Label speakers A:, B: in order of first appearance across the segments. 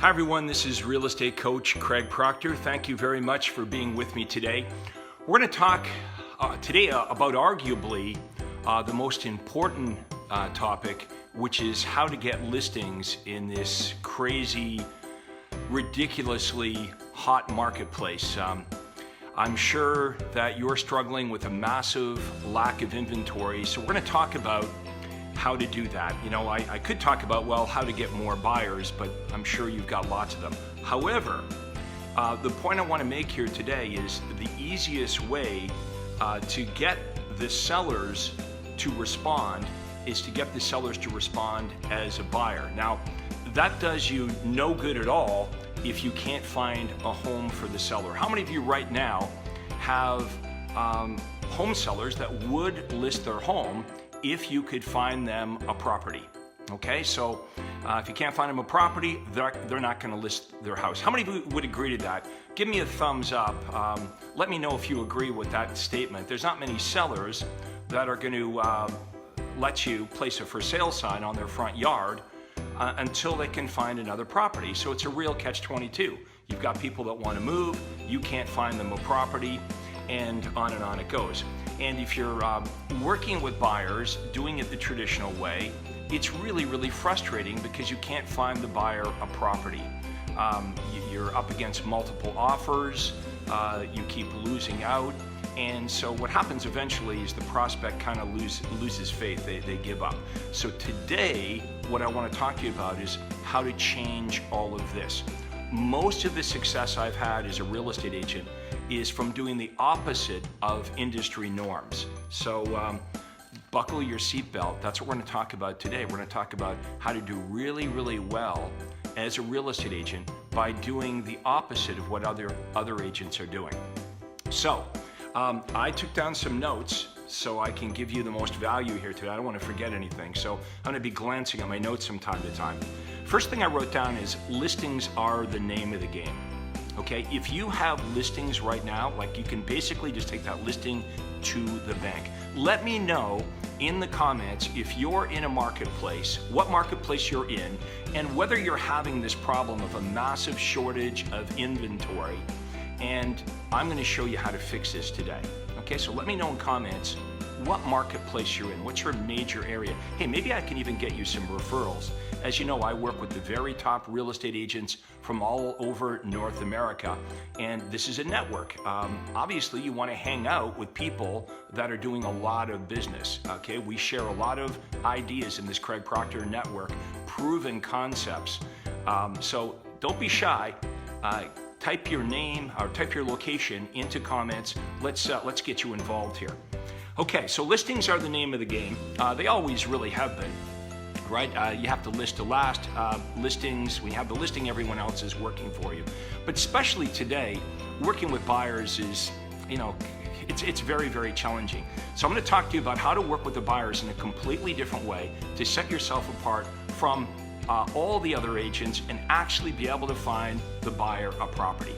A: Hi everyone, this is real estate coach Craig Proctor. Thank you very much for being with me today. We're going to talk today about arguably the most important topic, which is how to get listings in this crazy, ridiculously hot marketplace. I'm sure that you're struggling with a massive lack of inventory, so we're going to talk about how to do that. You know, I could talk about, well, how to get more buyers, but I'm sure you've got lots of them. However, the point I want to make here today is the easiest way to get the sellers to respond is to get the sellers to respond as a buyer. Now, that does you no good at all if you can't find a home for the seller. How many of you right now have home sellers that would list their home if you could find them a property? Okay, so if you can't find them a property, they're not going to list their house. How many of you would agree to that? Give me a thumbs up. Let me know if you agree with that statement. There's not many sellers that are going to let you place a for sale sign on their front yard until they can find another property. So it's a real catch-22. You've got people that want to move, you can't find them a property, and on it goes. And if you're working with buyers, doing it the traditional way, it's really, really frustrating because you can't find the buyer a property. You're up against multiple offers, you keep losing out, and so what happens eventually is the prospect kind of loses faith, they give up. So today, what I want to talk to you about is how to change all of this. Most of the success I've had as a real estate agent is from doing the opposite of industry norms. So buckle your seatbelt. That's what we're going to talk about today. We're going to talk about how to do really, really well as a real estate agent by doing the opposite of what other agents are doing. So I took down some notes so I can give you the most value here today. I don't want to forget anything, so I'm going to be glancing at my notes from time to time. First thing I wrote down is listings are the name of the game. Okay, if you have listings right now, like you can basically just take that listing to the bank. Let me know in the comments if you're in a marketplace, what marketplace you're in, and whether you're having this problem of a massive shortage of inventory. And I'm going to show you how to fix this today. Okay, so let me know in comments what marketplace you're in, what's your major area. Hey, maybe I can even get you some referrals. As you know, I work with the very top real estate agents from all over North America, and this is a network. Obviously, you want to hang out with people that are doing a lot of business. Okay, we share a lot of ideas in this Craig Proctor network, proven concepts. So don't be shy. Type your name or type your location into comments. Let's get you involved here. Okay, so listings are the name of the game. They always really have been, right? You have to list to last. Listings, when you have the listing, everyone else is working for you. But especially today, working with buyers is, you know, it's very, very challenging. So I'm going to talk to you about how to work with the buyers in a completely different way to set yourself apart from all the other agents and actually be able to find the buyer a property.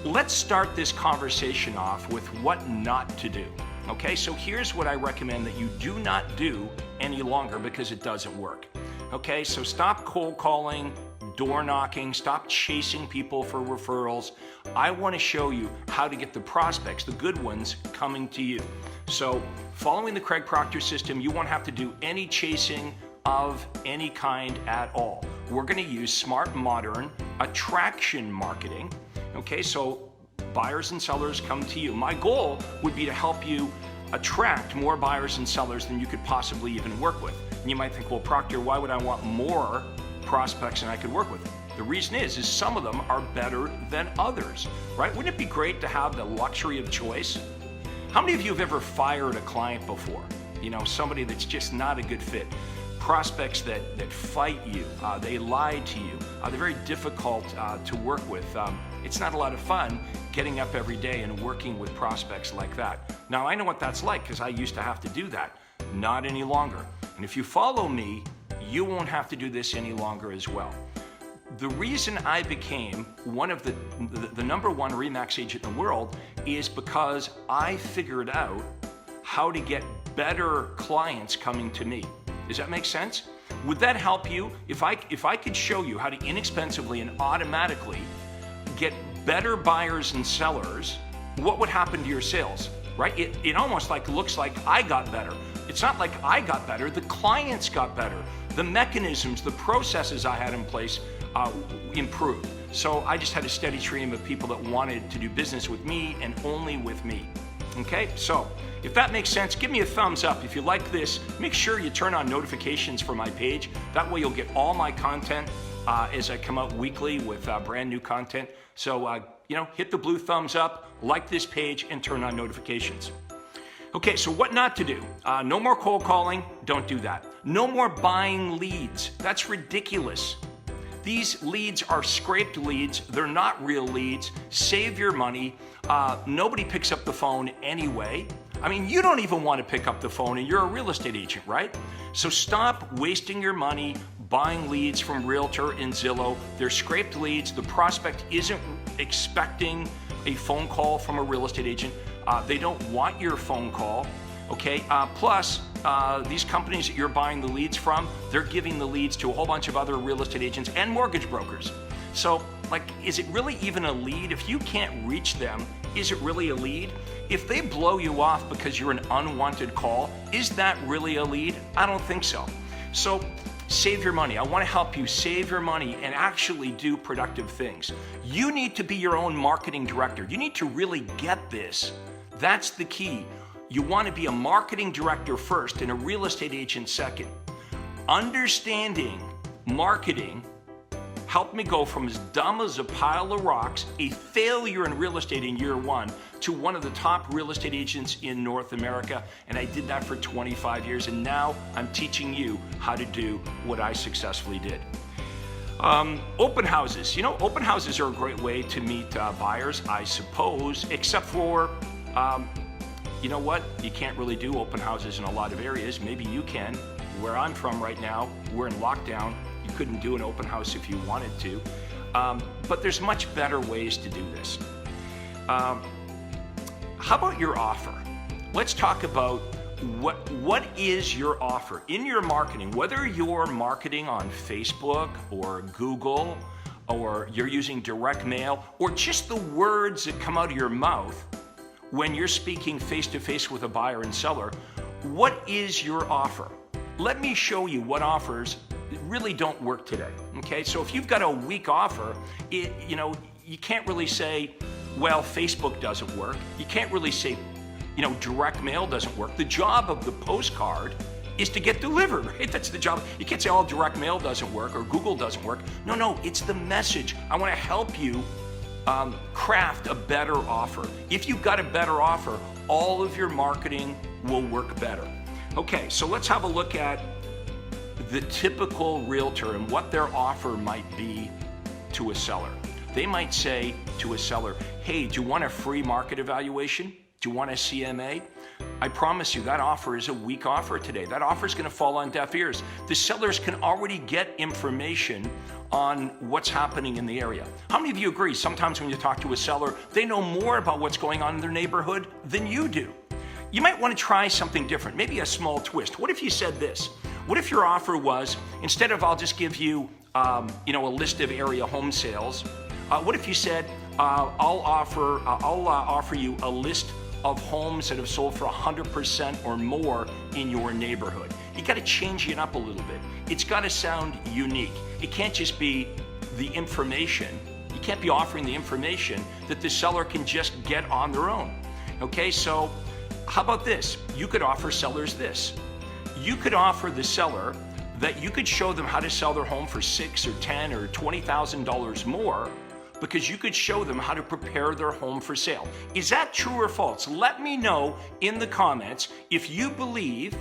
A: Let's start this conversation off with what not to do. Okay, so here's what I recommend that you do not do any longer because it doesn't work. Okay, so stop cold calling, door knocking, stop chasing people for referrals. I want to show you how to get the prospects, the good ones, coming to you. So following the Craig Proctor system, you won't have to do any chasing of any kind at all. We're going to use smart, modern attraction marketing. Okay, so buyers and sellers come to you. My goal would be to help you attract more buyers and sellers than you could possibly even work with. And you might think, well, Proctor, why would I want more prospects than I could work with? The reason is some of them are better than others, right? Wouldn't it be great to have the luxury of choice? How many of you have ever fired a client before? You know, somebody that's just not a good fit. Prospects that fight you, they lie to you, they're very difficult to work with. It's not a lot of fun getting up every day and working with prospects like that. Now, I know what that's like because I used to have to do that. Not any longer. And if you follow me, you won't have to do this any longer as well. The reason I became one of the #1 RE/MAX agent in the world is because I figured out how to get better clients coming to me. Does that make sense? Would that help you? If I could show you how to inexpensively and automatically get better buyers and sellers, what would happen to your sales, right? It almost looks like I got better. It's not like I got better, the clients got better. The mechanisms, the processes I had in place improved. So I just had a steady stream of people that wanted to do business with me and only with me. Okay, so if that makes sense, give me a thumbs up. If you like this, make sure you turn on notifications for my page. That way you'll get all my content as I come out weekly with brand new content. So, hit the blue thumbs up, like this page, and turn on notifications. Okay, so what not to do? No more cold calling, don't do that. No more buying leads, that's ridiculous. These leads are scraped leads, they're not real leads. Save your money. Nobody picks up the phone anyway. I mean, you don't even want to pick up the phone and you're a real estate agent, right? So stop wasting your money buying leads from Realtor and Zillow. They're scraped leads. The prospect isn't expecting a phone call from a real estate agent. They don't want your phone call, okay? Plus, these companies that you're buying the leads from, they're giving the leads to a whole bunch of other real estate agents and mortgage brokers. So, is it really even a lead? If you can't reach them, is it really a lead? If they blow you off because you're an unwanted call, is that really a lead? I don't think so. So, save your money. I want to help you save your money and actually do productive things. You need to be your own marketing director. You need to really get this. That's the key. You want to be a marketing director first and a real estate agent second. Understanding marketing helped me go from as dumb as a pile of rocks, a failure in real estate in year one, to one of the top real estate agents in North America. And I did that for 25 years. And now I'm teaching you how to do what I successfully did. Open houses. Open houses are a great way to meet buyers, I suppose, except for, you know what? You can't really do open houses in a lot of areas. Maybe you can. Where I'm from right now, we're in lockdown. You couldn't do an open house if you wanted to. But there's much better ways to do this. How about your offer? Let's talk about what is your offer in your marketing, whether you're marketing on Facebook or Google, or you're using direct mail, or just the words that come out of your mouth when you're speaking face-to-face with a buyer and seller. What is your offer? Let me show you what offers really don't work today. Okay, so if you've got a weak offer, you can't really say, well, Facebook doesn't work. You can't really say, direct mail doesn't work. The job of the postcard is to get delivered, right? That's the job. You can't say, oh, direct mail doesn't work or Google doesn't work. No, it's the message. I want to help you craft a better offer. If you've got a better offer, all of your marketing will work better. Okay, so let's have a look at the typical realtor and what their offer might be to a seller. They might say to a seller, hey, do you want a free market evaluation? Do you want a CMA? I promise you that offer is a weak offer today. That offer is going to fall on deaf ears. The sellers can already get information on what's happening in the area. How many of you agree sometimes when you talk to a seller, they know more about what's going on in their neighborhood than you do? You might want to try something different, maybe a small twist. What if you said this? What if your offer was, instead of I'll just give you, a list of area home sales, what if you said, I'll offer you a list of homes that have sold for 100% or more in your neighborhood? You got to change it up a little bit. It's got to sound unique. It can't just be the information. You can't be offering the information that the seller can just get on their own. Okay, so how about this? You could offer sellers this. You could offer the seller that you could show them how to sell their home for $6,000 or $10,000 or $20,000 more, because you could show them how to prepare their home for sale. Is that true or false? Let me know in the comments if you believe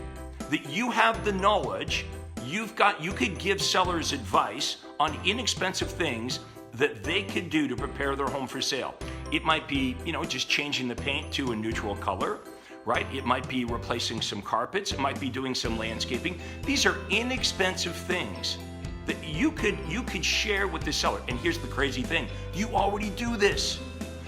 A: that you have the knowledge, you could give sellers advice on inexpensive things that they could do to prepare their home for sale. It might be, just changing the paint to a neutral color, right? It might be replacing some carpets. It might be doing some landscaping. These are inexpensive things that you could share with the seller. And here's the crazy thing. You already do this.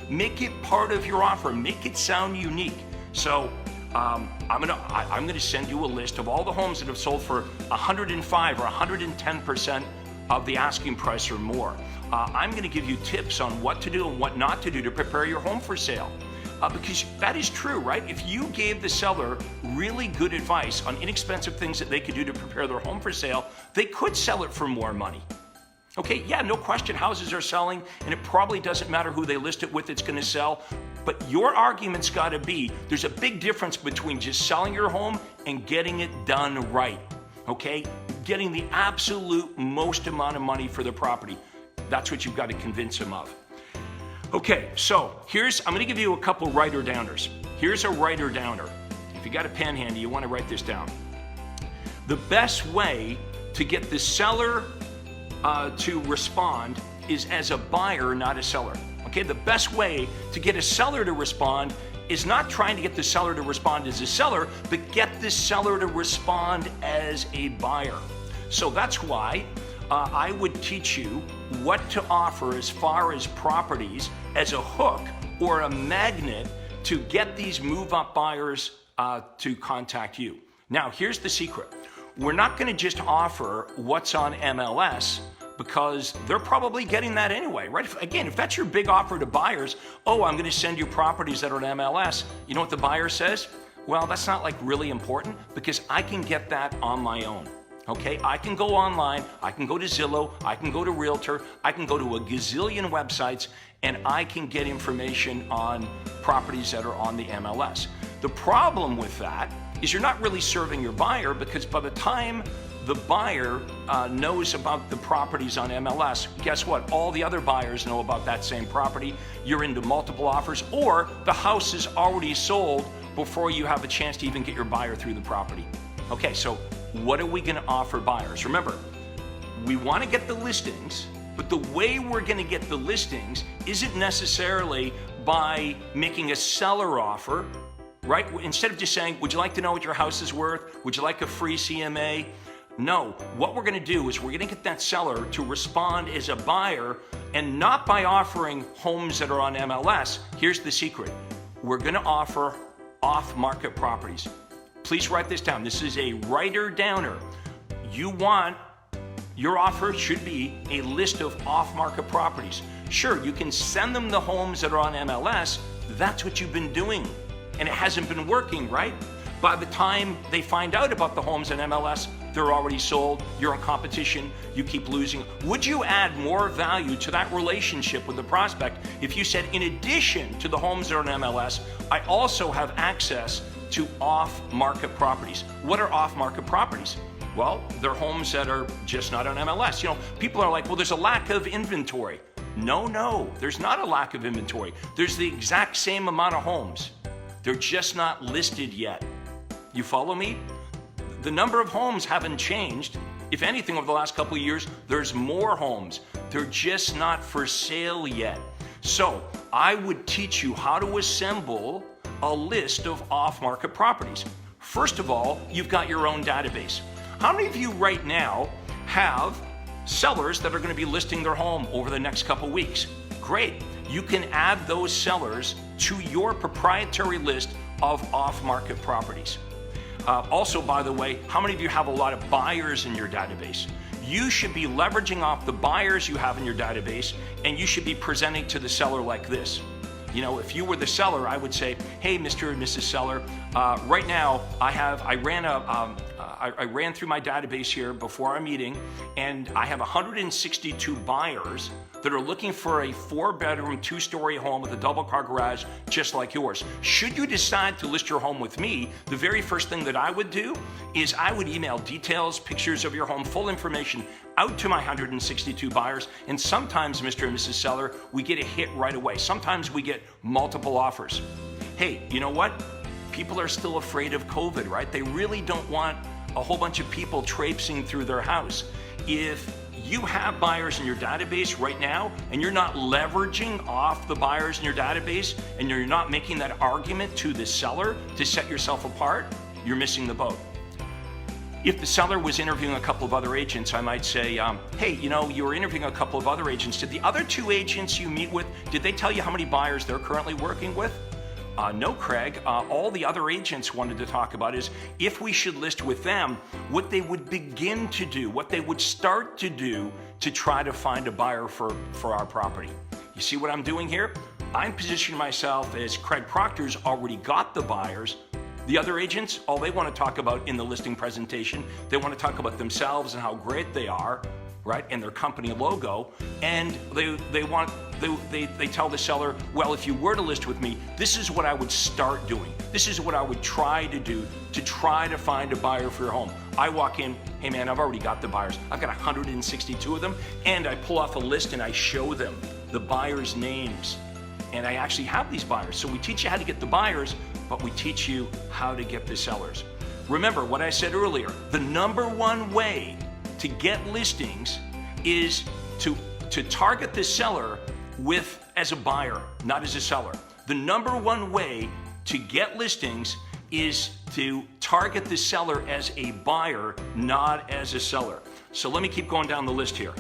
A: Make it part of your offer. Make it sound unique. So I'm gonna send you a list of all the homes that have sold for 105 or 110% of the asking price or more. I'm gonna give you tips on what to do and what not to do to prepare your home for sale. Because that is true, right? If you gave the seller really good advice on inexpensive things that they could do to prepare their home for sale, they could sell it for more money. Okay, yeah, no question, houses are selling, and it probably doesn't matter who they list it with, it's gonna sell. But your argument's gotta be, there's a big difference between just selling your home and getting it done right, okay? Getting the absolute most amount of money for the property. That's what you've got to convince them of. Okay, so I'm gonna give you a couple writer-downers. Here's a writer-downer. If you got a pen handy, you wanna write this down. The best way to get the seller to respond is as a buyer, not a seller. Okay, the best way to get a seller to respond is not trying to get the seller to respond as a seller, but get the seller to respond as a buyer. So that's why I would teach you what to offer as far as properties as a hook or a magnet to get these move-up buyers to contact you. Now, here's the secret. We're not gonna just offer what's on MLS, because they're probably getting that anyway, right? Again, if that's your big offer to buyers, oh, I'm gonna send you properties that are on MLS, you know what the buyer says? Well, that's not like really important because I can get that on my own, okay? I can go online, I can go to Zillow, I can go to Realtor, I can go to a gazillion websites, and I can get information on properties that are on the MLS. The problem with that is you're not really serving your buyer, because by the time the buyer knows about the properties on MLS, guess what? All the other buyers know about that same property. You're into multiple offers, or the house is already sold before you have a chance to even get your buyer through the property. Okay, so what are we gonna offer buyers? Remember, we wanna get the listings, but the way we're gonna get the listings isn't necessarily by making a seller offer, right? Instead of just saying, would you like to know what your house is worth? Would you like a free CMA? No, what we're gonna do is we're gonna get that seller to respond as a buyer, and not by offering homes that are on MLS. Here's the secret. We're gonna offer off-market properties. Please write this down. This is a writer-downer. Your offer should be a list of off-market properties. Sure, you can send them the homes that are on MLS. That's what you've been doing, and it hasn't been working, right? By the time they find out about the homes in MLS, they're already sold, you're in competition, you keep losing. Would you add more value to that relationship with the prospect if you said, in addition to the homes that are in MLS, I also have access to off-market properties? What are off-market properties? Well, they're homes that are just not on MLS. You know, people are like, well, there's a lack of inventory. No, there's not a lack of inventory. There's the exact same amount of homes. They're just not listed yet. You follow me? The number of homes haven't changed. If anything, over the last couple of years, there's more homes. They're just not for sale yet. So I would teach you how to assemble a list of off-market properties. First of all, you've got your own database. How many of you right now have sellers that are going to be listing their home over the next couple weeks? Great. You can add those sellers to your proprietary list of off-market properties. Also, by the way, how many of you have a lot of buyers in your database? You should be leveraging off the buyers you have in your database, and you should be presenting to the seller like this. You know, if you were the seller, I would say, hey, Mr. and Mrs. Seller, right now I ran through my database here before our meeting, and I have 162 buyers that are looking for a 4-bedroom, 2-story home with a double-car garage just like yours. Should you decide to list your home with me, the very first thing that I would do is I would email details, pictures of your home, full information out to my 162 buyers. And sometimes, Mr. and Mrs. Seller, we get a hit right away. Sometimes we get multiple offers. Hey, you know what? People are still afraid of COVID, right? They really don't want a whole bunch of people traipsing through their house. If you have buyers in your database right now and you're not leveraging off the buyers in your database and you're not making that argument to the seller to set yourself apart, you're missing the boat. If the seller was interviewing a couple of other agents, I might say, hey, you know, you were interviewing a couple of other agents. Did the other 2 agents you meet with, did they tell you how many buyers they're currently working with? No, Craig, all the other agents wanted to talk about is if we should list with them, what they would begin to do, what they would start to do to try to find a buyer for our property. You see what I'm doing here? I'm positioning myself as Craig Proctor's already got the buyers. The other agents, all they want to talk about in the listing presentation, they want to talk about themselves and how great they are, right, and their company logo, and they tell the seller, well, if you were to list with me, this is what I would start doing. This is what I would try to do to try to find a buyer for your home. I walk in, hey man, I've already got the buyers. I've got 162 of them, and I pull off a list and I show them the buyers' names. And I actually have these buyers. So we teach you how to get the buyers, but we teach you how to get the sellers. Remember what I said earlier, the number one way to get listings is to target the seller as a buyer, not as a seller. The number one way to get listings is to target the seller as a buyer, not as a seller. So let me keep going down the list here.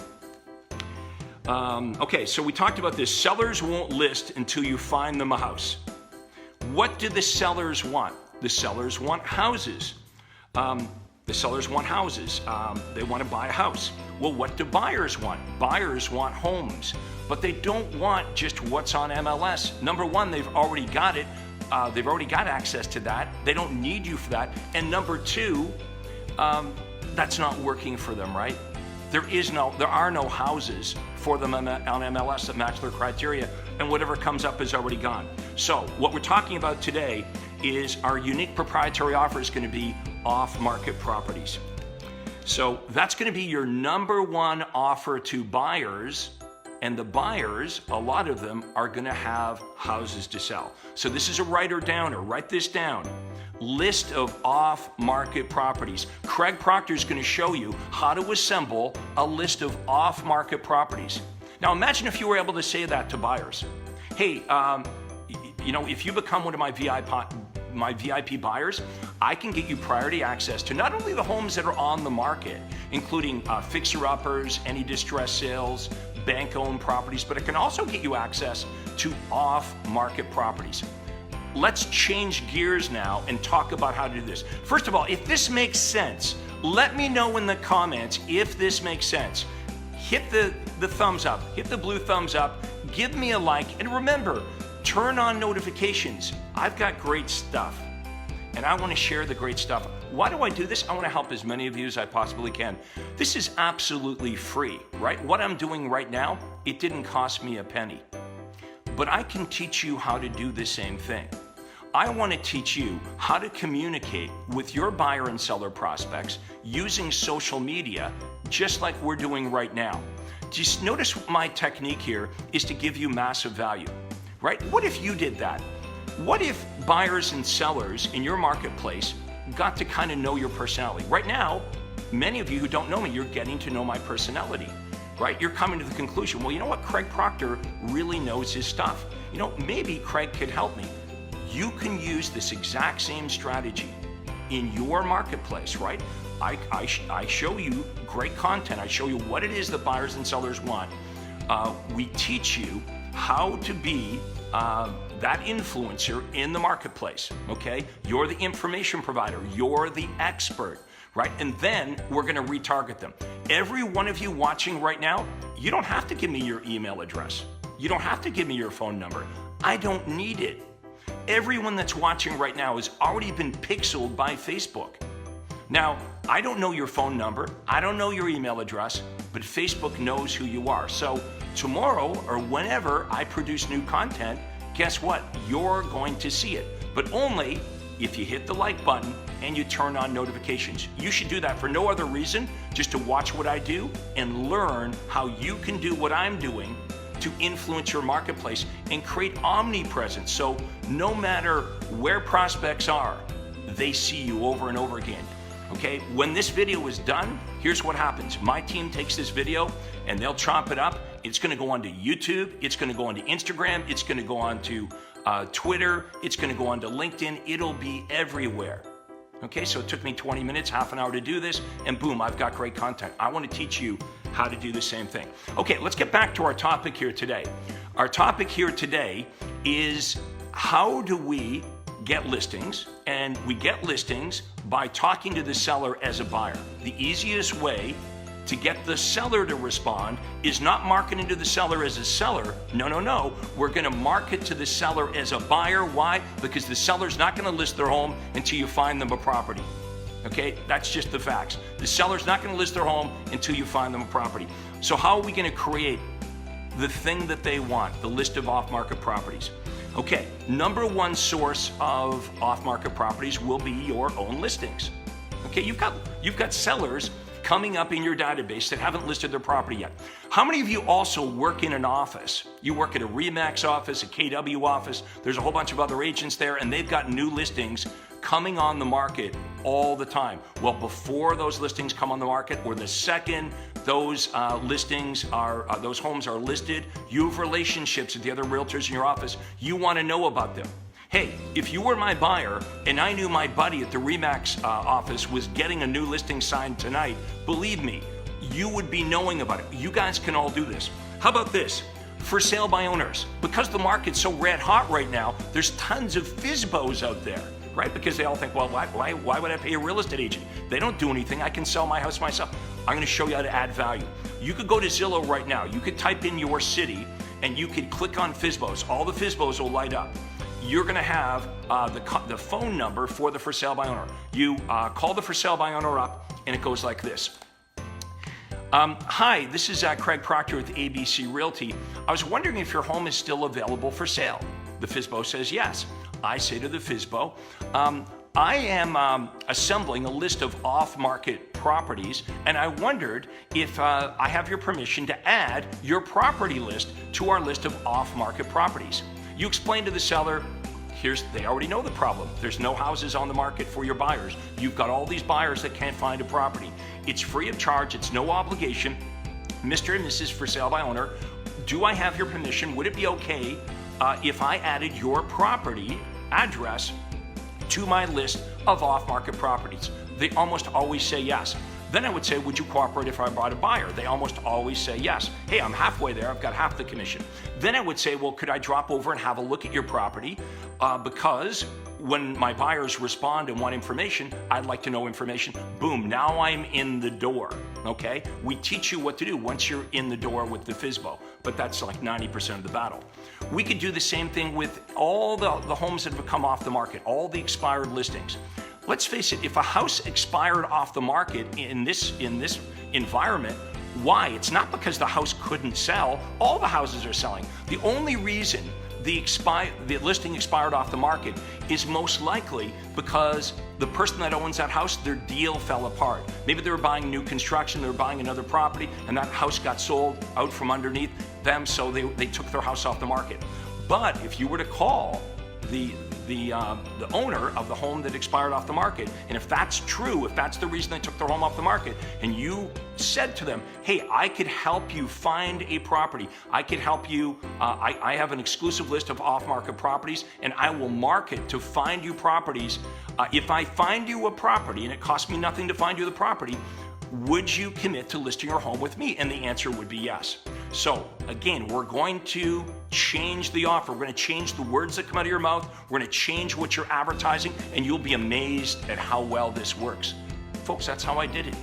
A: Okay, so we talked about this. Sellers won't list until you find them a house. What do the sellers want? The sellers want houses. The sellers want houses. They want to buy a house. Well, what do buyers want? Buyers want homes, but they don't want just what's on MLS. Number one, they've already got it. They've already got access to that. They don't need you for that. And number two, that's not working for them, right? There are no houses for them on MLS that match their criteria, and whatever comes up is already gone. So what we're talking about today is our unique proprietary offer is going to be off-market properties. So that's going to be your number one offer to buyers, and the buyers, a lot of them, are going to have houses to sell. So this is a writer-downer. Write this down. List of off-market properties. Craig Proctor is going to show you how to assemble a list of off-market properties. Now imagine if you were able to say that to buyers. Hey, if you become one of my VIP buyers, I can get you priority access to not only the homes that are on the market, including fixer-uppers, any distress sales, bank-owned properties, but it can also get you access to off-market properties. Let's change gears now and talk about how to do this. First of all, if this makes sense, let me know in the comments if this makes sense. Hit the thumbs up, hit the blue thumbs up, give me a like, and remember, turn on notifications. I've got great stuff, and I want to share the great stuff. Why do I do this? I want to help as many of you as I possibly can. This is absolutely free, right? What I'm doing right now, it didn't cost me a penny. But I can teach you how to do the same thing. I want to teach you how to communicate with your buyer and seller prospects using social media, just like we're doing right now. Just notice my technique here is to give you massive value, right? What if you did that? What if buyers and sellers in your marketplace got to kind of know your personality? Right now, many of you who don't know me, you're getting to know my personality, right? You're coming to the conclusion, well, you know what? Craig Proctor really knows his stuff. Maybe Craig could help me. You can use this exact same strategy in your marketplace, right? I show you great content. I show you what it is that buyers and sellers want. We teach you how to be that influencer in the marketplace, okay? You're the information provider. You're the expert, right? And then we're going to retarget them. Every one of you watching right now, you don't have to give me your email address. You don't have to give me your phone number. I don't need it. Everyone that's watching right now has already been pixeled by Facebook. Now, I don't know your phone number, I don't know your email address, but Facebook knows who you are. So tomorrow or whenever I produce new content, guess what? You're going to see it, but only if you hit the like button and you turn on notifications. You should do that for no other reason, just to watch what I do and learn how you can do what I'm doing to influence your marketplace and create omnipresence. So no matter where prospects are, they see you over and over again. Okay, when this video is done, here's what happens. My team takes this video and they'll chop it up. It's gonna go onto YouTube, it's gonna go onto Instagram, it's gonna go onto Twitter, it's gonna go onto LinkedIn, it'll be everywhere. Okay, so it took me 20 minutes, half an hour to do this, and boom, I've got great content. I wanna teach you how to do the same thing. Okay, let's get back to our topic here today. Our topic here today is how do we get listings? And we get listings by talking to the seller as a buyer. The easiest way to get the seller to respond is not marketing to the seller as a seller. No. We're going to market to the seller as a buyer. Why? Because the seller's not going to list their home until you find them a property. Okay, that's just the facts. The seller's not going to list their home until you find them a property. So how are we going to create the thing that they want, the list of off-market properties? Okay, number one source of off-market properties will be your own listings. Okay, you've got sellers coming up in your database that haven't listed their property yet. How many of you also work in an office? You work at a RE/MAX office, a KW office, there's a whole bunch of other agents there, and they've got new listings coming on the market all the time. Well, before those listings come on the market, or the second those those homes are listed, you have relationships with the other realtors in your office. You want to know about them. Hey, if you were my buyer and I knew my buddy at the RE/MAX office was getting a new listing signed tonight, believe me, you would be knowing about it. You guys can all do this. How about this? For sale by owners. Because the market's so red hot right now, there's tons of FSBOs out there, right? Because they all think, well, why would I pay a real estate agent? They don't do anything. I can sell my house myself. I'm going to show you how to add value. You could go to Zillow right now. You could type in your city and you could click on FSBOs. All the FSBOs will light up. You're going to have the phone number for the for sale by owner. You call the for sale by owner up, and it goes like this. Hi, this is Craig Proctor with ABC Realty. I was wondering if your home is still available for sale. The FSBO says yes. I say to the FSBO, I am assembling a list of off-market properties, and I wondered if I have your permission to add your property list to our list of off-market properties. You explain to the seller, they already know the problem. There's no houses on the market for your buyers. You've got all these buyers that can't find a property. It's free of charge, it's no obligation. Mr. and Mrs. for sale by owner, do I have your permission? Would it be okay if I added your property address to my list of off-market properties? They almost always say yes. Then I would say, would you cooperate if I brought a buyer? They almost always say yes. Hey, I'm halfway there, I've got half the commission. Then I would say, well, could I drop over and have a look at your property? Because when my buyers respond and want information, I'd like to know information. Boom, now I'm in the door, okay? We teach you what to do once you're in the door with the FSBO, but that's like 90% of the battle. We could do the same thing with all the homes that have come off the market, all the expired listings. Let's face it, if a house expired off the market in this environment, why? It's not because the house couldn't sell. All the houses are selling. The only reason the listing expired off the market is most likely because the person that owns that house, their deal fell apart. Maybe they were buying new construction, they were buying another property, and that house got sold out from underneath them, so they took their house off the market. But if you were to call the owner of the home that expired off the market, and if that's true, if that's the reason they took their home off the market, and you said to them, hey, I could help you find a property, I could help you, I have an exclusive list of off-market properties, and I will market to find you properties. If I find you a property, and it costs me nothing to find you the property, would you commit to listing your home with me? And the answer would be yes. So again, we're going to change the offer. We're going to change the words that come out of your mouth. We're going to change what you're advertising, and you'll be amazed at how well this works. Folks, that's how I did it.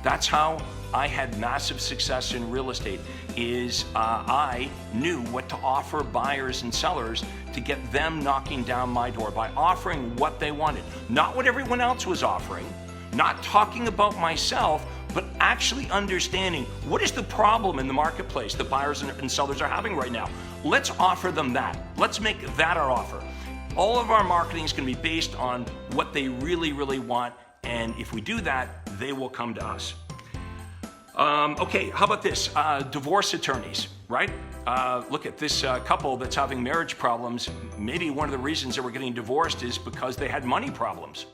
A: That's how I had massive success in real estate, is I knew what to offer buyers and sellers to get them knocking down my door by offering what they wanted, not what everyone else was offering. Not talking about myself, but actually understanding what is the problem in the marketplace that buyers and sellers are having right now. Let's offer them that. Let's make that our offer. All of our marketing is going to be based on what they really, really want, and if we do that, they will come to us. Okay, how about this? Divorce attorneys, right? Look at this couple that's having marriage problems. Maybe one of the reasons they were getting divorced is because they had money problems.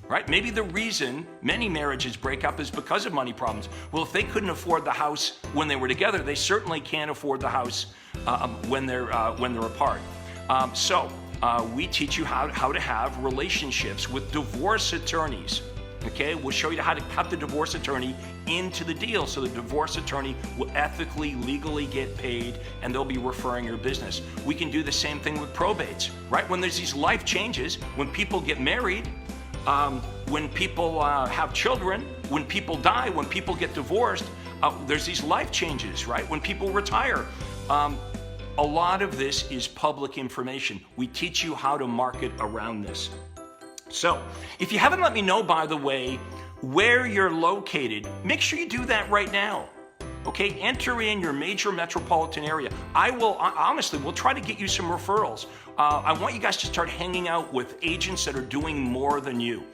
A: Right? Maybe the reason many marriages break up is because of money problems. Well, if they couldn't afford the house when they were together, they certainly can't afford the house when they're apart. So we teach you how to have relationships with divorce attorneys. Okay, we'll show you how to cut the divorce attorney into the deal so the divorce attorney will ethically, legally get paid and they'll be referring your business. We can do the same thing with probates, right? When there's these life changes, when people get married, when people have children, when people die, when people get divorced, there's these life changes, right? When people retire. A lot of this is public information. We teach you how to market around this. So, if you haven't let me know, by the way, where you're located, make sure you do that right now. Okay, enter in your major metropolitan area. Honestly, we'll try to get you some referrals. I want you guys to start hanging out with agents that are doing more than you.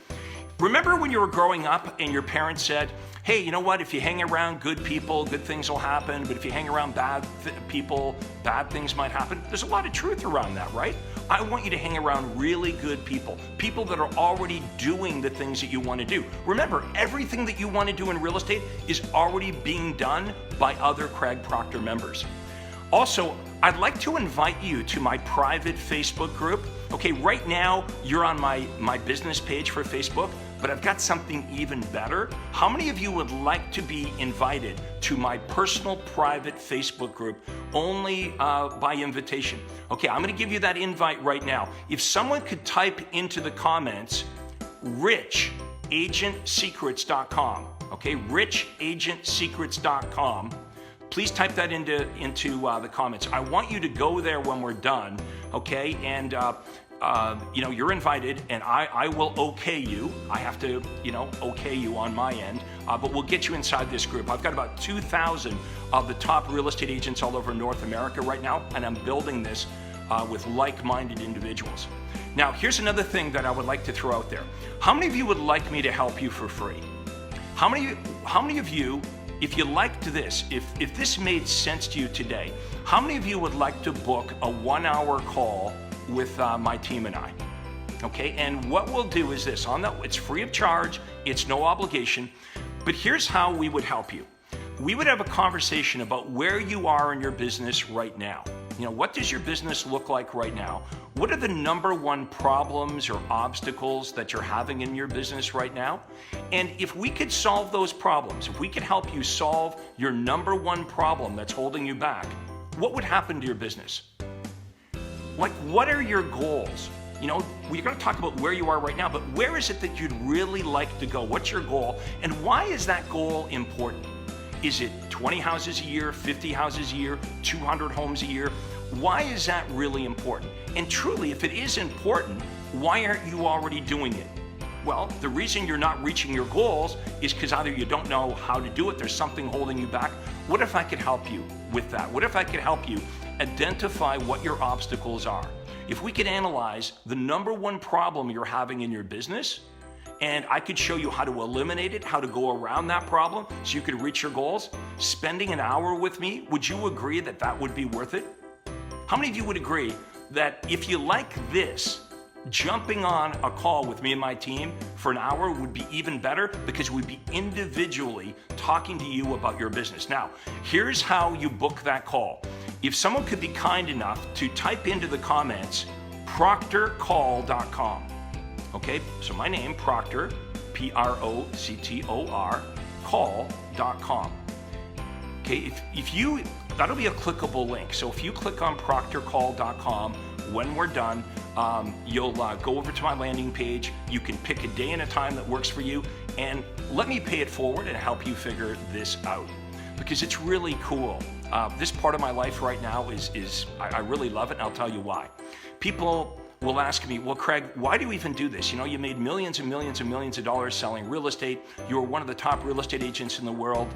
A: Remember when you were growing up and your parents said, hey, you know what, if you hang around good people, good things will happen, but if you hang around bad people, bad things might happen? There's a lot of truth around that, right? I want you to hang around really good people, people that are already doing the things that you want to do. Remember, everything that you want to do in real estate is already being done by other Craig Proctor members. Also, I'd like to invite you to my private Facebook group. Okay, right now you're on my business page for Facebook, but I've got something even better. How many of you would like to be invited to my personal private Facebook group only by invitation? Okay, I'm gonna give you that invite right now. If someone could type into the comments, richagentsecrets.com, okay, richagentsecrets.com. Please type that into the comments. I want you to go there when we're done, okay? And you're invited, and I will okay you. I have to, okay you on my end, but we'll get you inside this group. I've got about 2,000 of the top real estate agents all over North America right now, and I'm building this with like-minded individuals. Now, here's another thing that I would like to throw out there. How many of you would like me to help you for free? How many of you, if you liked this, if this made sense to you today, how many of you would like to book a 1-hour call with my team and I? Okay, and what we'll do is this, it's free of charge, it's no obligation, but here's how we would help you. We would have a conversation about where you are in your business right now. What does your business look like right now? What are the number one problems or obstacles that you're having in your business right now? And if we could solve those problems, if we could help you solve your number one problem that's holding you back, what would happen to your business? Like, what are your goals? We're going to talk about where you are right now, but where is it that you'd really like to go? What's your goal? And why is that goal important? Is it 20 houses a year, 50 houses a year, 200 homes a year? Why is that really important? And truly, if it is important, why aren't you already doing it? Well, the reason you're not reaching your goals is because either you don't know how to do it, there's something holding you back. What if I could help you with that? What if I could help you identify what your obstacles are? If we could analyze the number one problem you're having in your business, and I could show you how to eliminate it, how to go around that problem so you could reach your goals, spending an hour with me, would you agree that that would be worth it? How many of you would agree that if you like this, jumping on a call with me and my team for an hour would be even better, because we'd be individually talking to you about your business? Now, here's how you book that call. If someone could be kind enough to type into the comments, proctorcall.com. Okay, so my name, Proctor, Proctor, call.com. Okay, that'll be a clickable link. So if you click on proctorcall.com, when we're done, you'll go over to my landing page. You can pick a day and a time that works for you, and let me pay it forward and help you figure this out, because it's really cool. This part of my life right now I really love it, and I'll tell you why. People will ask me, well, Craig, why do you even do this? You made millions and millions and millions of dollars selling real estate. You're one of the top real estate agents in the world.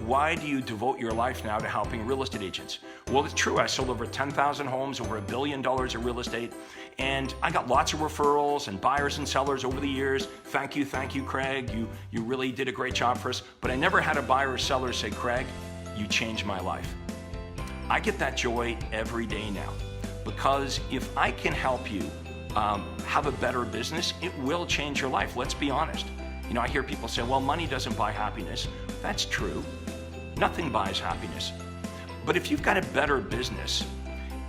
A: Why do you devote your life now to helping real estate agents? Well, it's true. I sold over 10,000 homes, over $1 billion of real estate, and I got lots of referrals and buyers and sellers over the years. Thank you, Craig. You really did a great job for us. But I never had a buyer or seller say, Craig, you changed my life. I get that joy every day now. Because if I can help you have a better business, it will change your life. Let's be honest. I hear people say, well, money doesn't buy happiness. That's true. Nothing buys happiness. But if you've got a better business,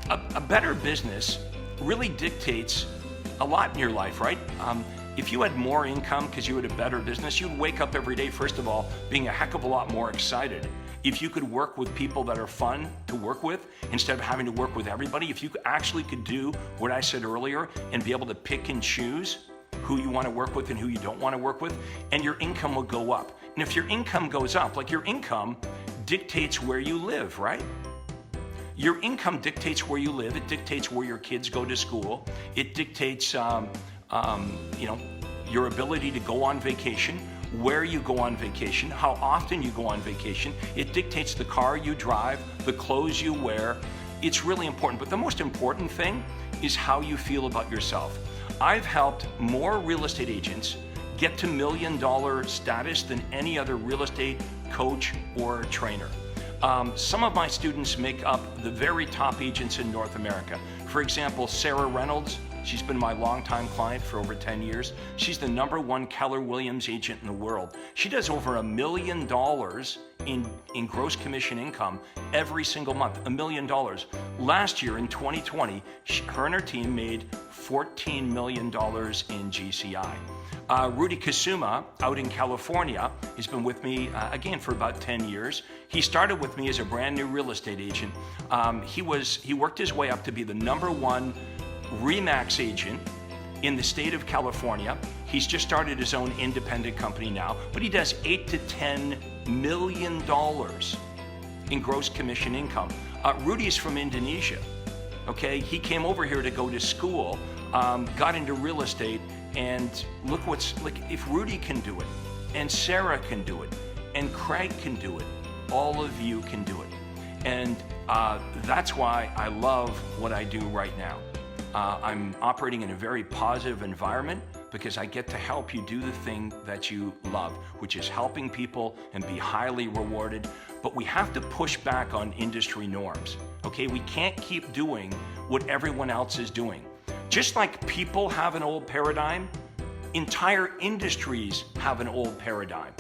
A: a better business really dictates a lot in your life, right? if you had more income because you had a better business, you'd wake up every day, first of all, being a heck of a lot more excited. If you could work with people that are fun to work with instead of having to work with everybody, if you actually could do what I said earlier and be able to pick and choose who you want to work with and who you don't want to work with, and your income will go up. And if your income goes up, like your income dictates where you live, right? Your income dictates where you live. It dictates where your kids go to school. It dictates, your ability to go on vacation, where you go on vacation, how often you go on vacation. It dictates the car you drive, the clothes you wear. It's really important. But the most important thing is how you feel about yourself. I've helped more real estate agents get to $1 million status than any other real estate coach or trainer. Some of my students make up the very top agents in North America. For example, Sarah Reynolds, she's been my longtime client for over 10 years. She's the #1 Keller Williams agent in the world. She does over $1 million in gross commission income every single month, $1 million. Last year in 2020, her and her team made $14 million in GCI. Rudy Kasuma out in California has been with me again for about 10 years. He started with me as a brand new real estate agent. He worked his way up to be the #1 RE/MAX agent in the state of California. He's just started his own independent company now, but he does $8 to $10 million in gross commission income. Rudy's from Indonesia. Okay, he came over here to go to school, got into real estate, and look if Rudy can do it, and Sarah can do it, and Craig can do it, all of you can do it. And that's why I love what I do right now. I'm operating in a very positive environment because I get to help you do the thing that you love, which is helping people and be highly rewarded. But we have to push back on industry norms, okay? We can't keep doing what everyone else is doing. Just like people have an old paradigm, entire industries have an old paradigm.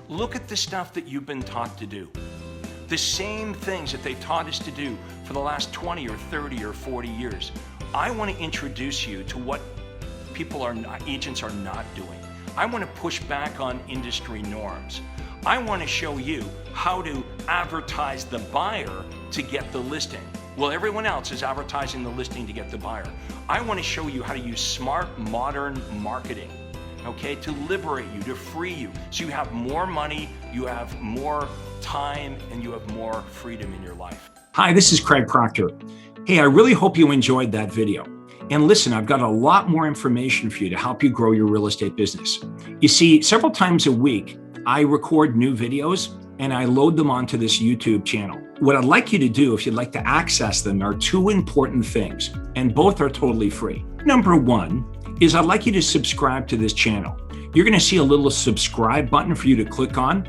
A: Look at the stuff that you've been taught to do. The same things that they've taught us to do for the last 20 or 30 or 40 years. I want to introduce you to what agents are not doing. I want to push back on industry norms. I want to show you how to advertise the buyer to get the listing. Well, everyone else is advertising the listing to get the buyer. I want to show you how to use smart, modern marketing, okay, to liberate you, to free you, so you have more money, you have more time, and you have more freedom in your life. Hi, this is Craig Proctor. Hey, I really hope you enjoyed that video. And listen, I've got a lot more information for you to help you grow your real estate business. You see, several times a week, I record new videos and I load them onto this YouTube channel. What I'd like you to do, if you'd like to access them, are two important things, and both are totally free. Number one is I'd like you to subscribe to this channel. You're going to see a little subscribe button for you to click on.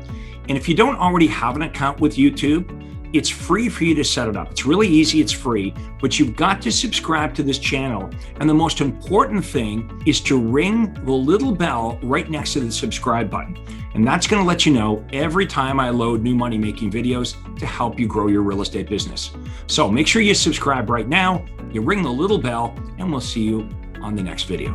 A: And if you don't already have an account with YouTube, it's free for you to set it up. It's really easy, it's free, but you've got to subscribe to this channel. And the most important thing is to ring the little bell right next to the subscribe button. And that's gonna let you know every time I load new money-making videos to help you grow your real estate business. So make sure you subscribe right now, you ring the little bell, and we'll see you on the next video.